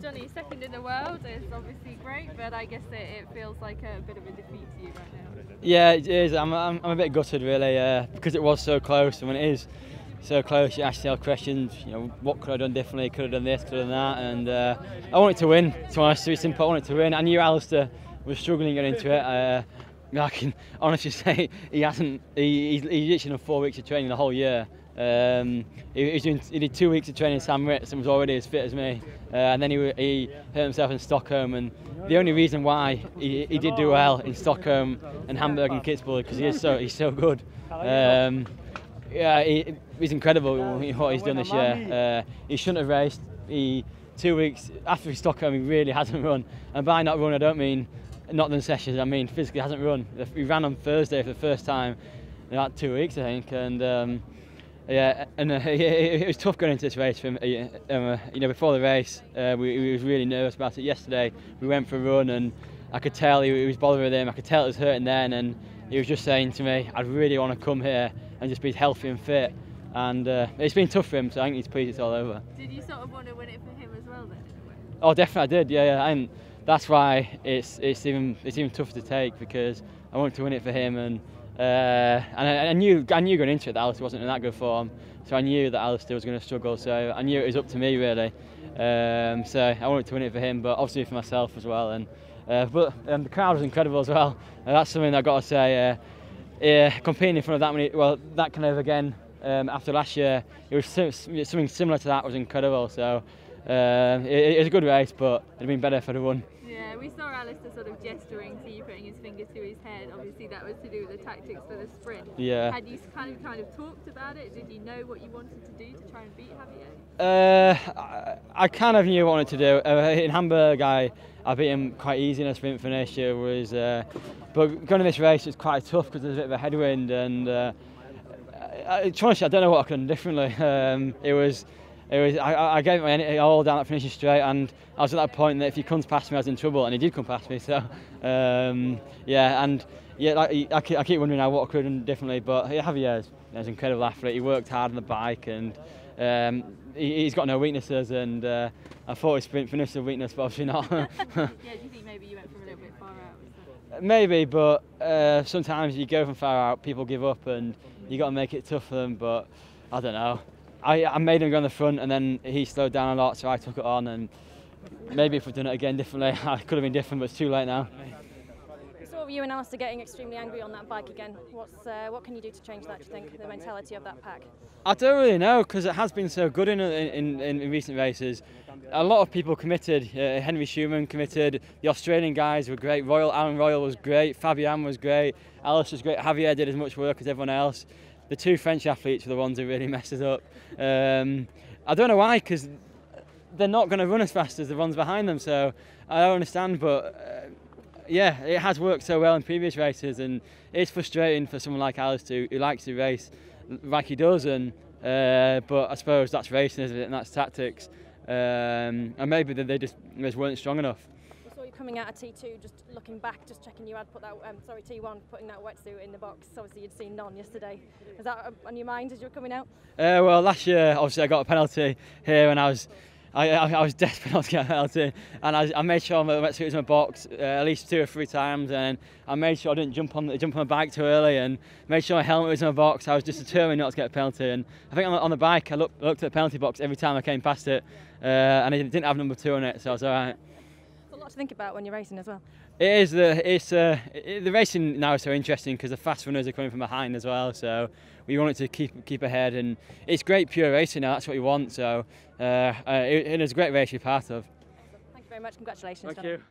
Jonny, second in the world is obviously great, but I guess it feels like a bit of a defeat to you right now. Yeah, it is. I'm a bit gutted really, because it was so close, and when it is so close, you ask yourself questions. You know, what could I have done differently? Could have done this, could have done that, and I wanted to win. To be honest, it's simple. I wanted to win. I knew Alistair was struggling to get into it. I can honestly say he's literally done 4 weeks of training the whole year. He did 2 weeks of training in Sam Ritz and was already as fit as me, and then he hurt himself in Stockholm. And the only reason why he did do well in Stockholm and Hamburg and Kitzbühel because he's so good. Yeah, he's incredible what he's done this year. He shouldn't have raced. 2 weeks after Stockholm, he really hasn't run, and by not run, I don't mean not done sessions. I mean physically hasn't run. He ran on Thursday for the first time in about 2 weeks, I think, and. Yeah, and it was tough going into this race for him. You know, before the race, we was really nervous about it. Yesterday, we went for a run, and I could tell he was bothering him. I could tell it was hurting then, and he was just saying to me, "I really want to come here and just be healthy and fit." And it's been tough for him, so I think he's pleased it's all over. Did you sort of want to win it for him as well then? Oh, definitely I did. Yeah, and that's why it's even tougher to take because I wanted to win it for him and I knew going into it that Alistair wasn't in that good form, so I knew that Alistair was going to struggle. So I knew it was up to me really. So I wanted to win it for him, but obviously for myself as well. And but the crowd was incredible as well. That's something that I've got to say. Competing in front of that kind of again after last year, it was something similar to that was incredible. So it was a good race, but it'd have been better if I'd have won. Yeah, we saw Alistair sort of gesturing to you, putting his finger to his head. Obviously, that was to do with the tactics for the sprint. Yeah. Had you kind of talked about it? Did you know what you wanted to do to try and beat Javier? I kind of knew what I wanted to do. In Hamburg, I beat him quite easy in a sprint finish. It was, but going to this race was quite tough because there's a bit of a headwind, and honestly, I don't know what I could have done differently. I gave my energy all down that finishing straight, and I was at that point that if he comes past me, I was in trouble, and he did come past me. So, yeah, and yeah, I keep wondering now what I could have done differently. But yeah, Javier is an incredible athlete. He worked hard on the bike, and he's got no weaknesses. And I thought his sprint finish was a weakness, but obviously not. Yeah, do you think maybe you went from a little bit far out? Maybe, but sometimes you go from far out, people give up, and you got to make it tough for them. But I don't know. I made him go on the front, and then he slowed down a lot, so I took it on. And maybe if we'd done it again differently, I could have been different, but it's too late now. So you and Alistair getting extremely angry on that bike again. What can you do to change that, do you think, the mentality of that pack? I don't really know, because it has been so good in recent races. A lot of people committed. Henry Schumann committed. The Australian guys were great. Alan Royal was great. Fabian was great. Alistair was great. Javier did as much work as everyone else. The two French athletes were the ones who really messed us up. I don't know why, because they're not going to run as fast as the ones behind them, so I don't understand, but yeah, it has worked so well in previous races, and it's frustrating for someone like Alistair who likes to race like he does, and but I suppose that's racing, isn't it, and that's tactics, and maybe they just weren't strong enough. We saw you coming out of T2, just looking back, just checking you had put that, T1, putting that wetsuit in the box. Obviously you'd seen none yesterday. Was that on your mind as you were coming out? Well, last year obviously I got a penalty here, and I was desperate not to get a penalty, and I made sure my wetsuit was in my box at least 2 or 3 times, and I made sure I didn't jump on my bike too early, and made sure my helmet was in my box. I was just determined not to get a penalty, and I think on the bike I looked at the penalty box every time I came past it, and it didn't have number 2 on it, so I was all right. It's a lot to think about when you're racing as well. It is. The racing now is so interesting because the fast runners are coming from behind as well. So we want it to keep ahead, and it's great pure racing now. That's what we want. So it is a great race to be part of. Thank you very much. Congratulations. Thank you.